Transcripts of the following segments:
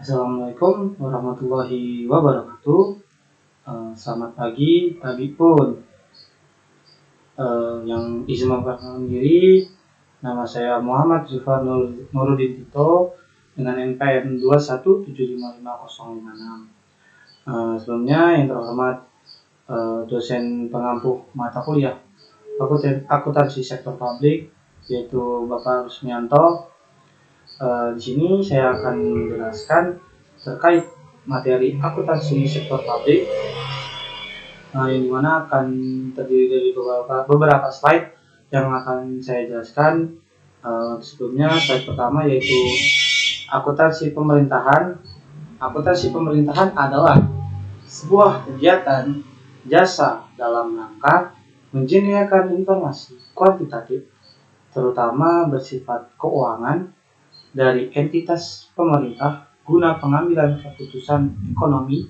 Assalamualaikum warahmatullahi wabarakatuh. Selamat pagi, pagi pun. Yang izin memperkenalkan diri, nama saya Muhammad Zufar Nuruddin Tito dengan NPM 217555056. Sebelumnya yang terhormat dosen pengampu mata kuliah akuntansi sektor publik, yaitu Bapak Rusmianto. Di sini saya akan menjelaskan terkait materi akuntansi sektor publik, yang dimana akan terdiri dari beberapa slide yang akan saya jelaskan. Sebelumnya slide pertama yaitu akuntansi pemerintahan. Akuntansi pemerintahan adalah sebuah kegiatan jasa dalam rangka menyediakan informasi kuantitatif terutama bersifat keuangan dari entitas pemerintah guna pengambilan keputusan ekonomi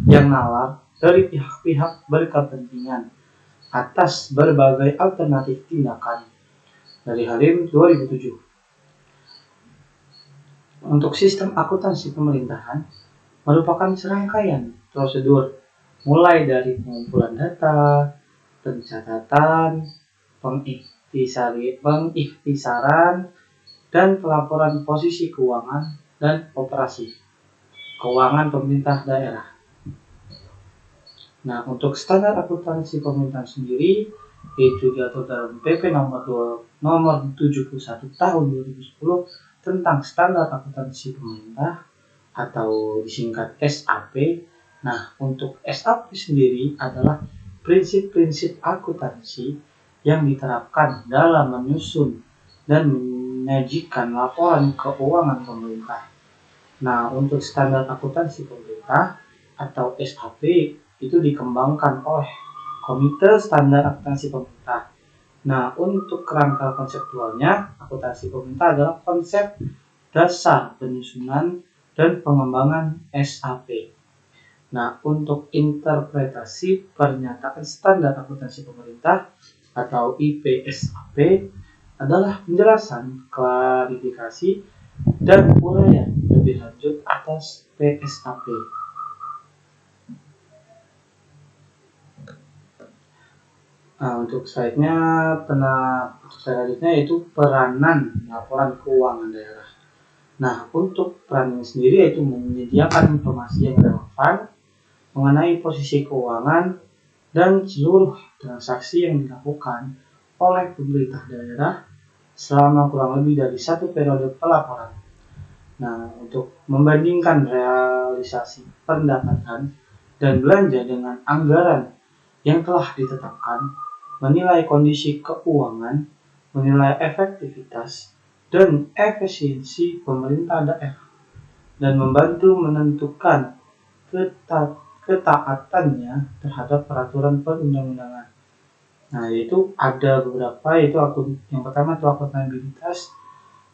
yang nalar dari pihak-pihak berkepentingan atas berbagai alternatif tindakan. Dari Halim 2007. Untuk sistem akuntansi pemerintahan merupakan serangkaian prosedur mulai dari pengumpulan data, pencatatan, pengikhtisaran, dan pelaporan posisi keuangan dan operasi keuangan pemerintah daerah. Nah, untuk standar akuntansi pemerintahan sendiri yaitu diatur dalam PP nomor 71 tahun 2010 tentang standar akuntansi pemerintah atau disingkat SAP. Nah, untuk SAP sendiri adalah prinsip-prinsip akuntansi yang diterapkan dalam menyusun dan menyajikan laporan keuangan pemerintah. Nah, untuk standar akuntansi pemerintah atau SAP itu dikembangkan oleh Komite Standar Akuntansi Pemerintah. Nah, untuk kerangka konseptualnya, akuntansi pemerintah adalah konsep dasar penyusunan dan pengembangan SAP. Nah, untuk interpretasi pernyataan standar akuntansi pemerintah atau IPSAP adalah penjelasan, klarifikasi, dan uraian lebih lanjut atas PSAP. Nah, untuk selanjutnya yaitu peranan laporan keuangan daerah. Nah, untuk perannya sendiri yaitu menyediakan informasi yang relevan mengenai posisi keuangan dan seluruh transaksi yang dilakukan oleh pemerintah daerah selama kurang lebih dari satu periode pelaporan. Nah, untuk membandingkan realisasi pendapatan dan belanja dengan anggaran yang telah ditetapkan, menilai kondisi keuangan, menilai efektivitas dan efisiensi pemerintah daerah, dan membantu menentukan ketaatannya terhadap peraturan perundang-undangan. Nah, yaitu ada beberapa, yaitu yang pertama itu akuntabilitas,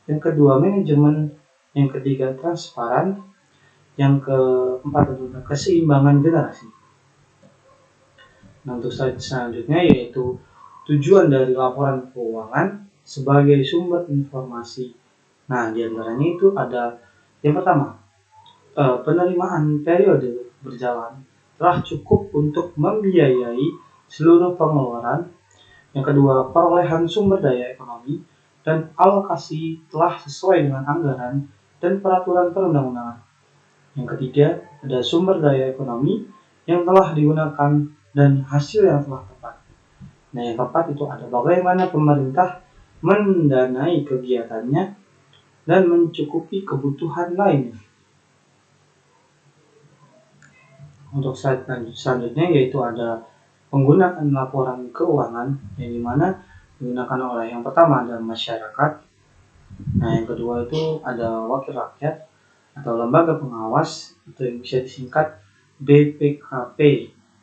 yang kedua manajemen, yang ketiga transparan, yang keempat adalah keseimbangan generasi. Nah, untuk slide selanjutnya yaitu tujuan dari laporan keuangan sebagai sumber informasi. Nah, diantaranya itu ada yang pertama, penerimaan periode berjalan telah cukup untuk membiayai seluruh pengeluaran. Yang kedua, perolehan sumber daya ekonomi dan alokasi telah sesuai dengan anggaran dan peraturan perundang-undangan. Yang ketiga, ada sumber daya ekonomi yang telah digunakan dan hasil yang telah tepat. Nah, yang keempat itu ada bagaimana pemerintah mendanai kegiatannya dan mencukupi kebutuhan lainnya. Untuk slide selanjutnya yaitu ada penggunaan laporan keuangan yang dimana digunakan oleh yang pertama ada masyarakat. Nah, yang kedua itu ada wakil rakyat atau lembaga pengawas atau yang bisa disingkat BPKP.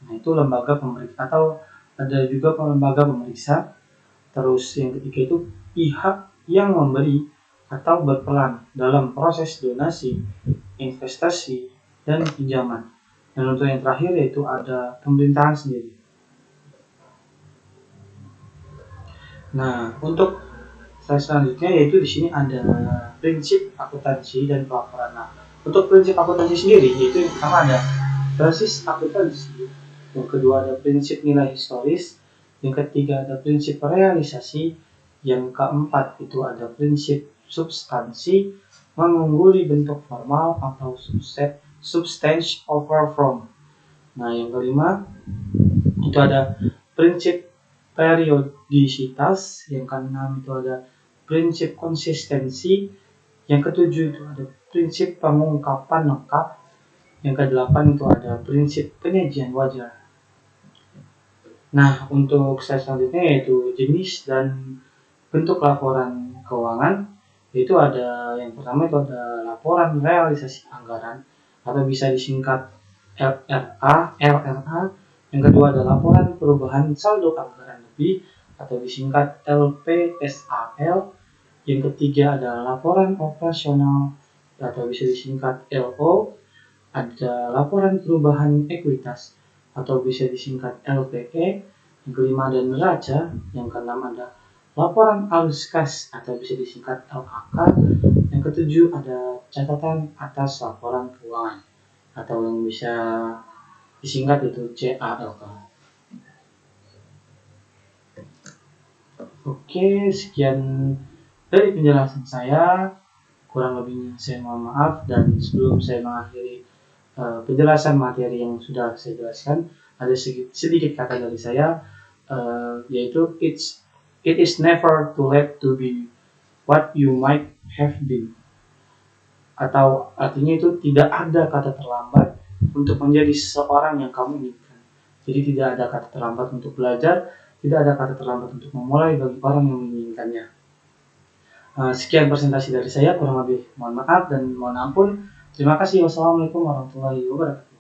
Nah, itu lembaga pemeriksa atau ada juga lembaga pemeriksa. Terus yang ketiga itu pihak yang memberi atau berperan dalam proses donasi, investasi, dan pinjaman. Dan untuk yang terakhir yaitu ada pemerintahan sendiri. Nah, untuk slide selanjutnya yaitu di sini ada prinsip akuntansi dan pelaporan. Nah, Untuk prinsip akuntansi sendiri, yaitu yang pertama ada basis akuntansi, yang kedua ada prinsip nilai historis, yang ketiga ada prinsip realisasi, yang keempat itu ada prinsip substansi, mengungguli bentuk formal atau substance over form. Nah, yang kelima itu ada prinsip periodisitas, yang keenam itu ada prinsip konsistensi, yang ketujuh itu ada prinsip pengungkapan lengkap, yang kedelapan itu ada prinsip penyajian wajar. Nah, untuk slide selanjutnya yaitu jenis dan bentuk laporan keuangan, yaitu ada yang pertama itu ada laporan realisasi anggaran atau bisa disingkat LRA. Yang kedua ada laporan perubahan saldo anggaran lebih atau disingkat LPSAL. Yang ketiga ada laporan operasional atau bisa disingkat LO. Ada laporan perubahan ekuitas atau bisa disingkat LPE. Yang kelima ada neraca. Yang keenam ada laporan arus kas atau bisa disingkat LAK. Yang ketujuh ada catatan atas laporan keuangan atau yang bisa disingkat itu CALK. Oke, sekian dari penjelasan saya. Kurang lebihnya saya mohon maaf, dan sebelum saya mengakhiri penjelasan materi yang sudah saya jelaskan, ada sedikit kata dari saya, yaitu it is never too late to be what you might have been. Atau artinya itu tidak ada kata terlambat untuk menjadi seseorang yang kamu inginkan. Jadi tidak ada kata terlambat untuk belajar, tidak ada kata terlambat untuk memulai bagi orang yang menginginkannya. Sekian presentasi dari saya, kurang lebih mohon maaf dan mohon ampun. Terima kasih. Wassalamualaikum warahmatullahi wabarakatuh.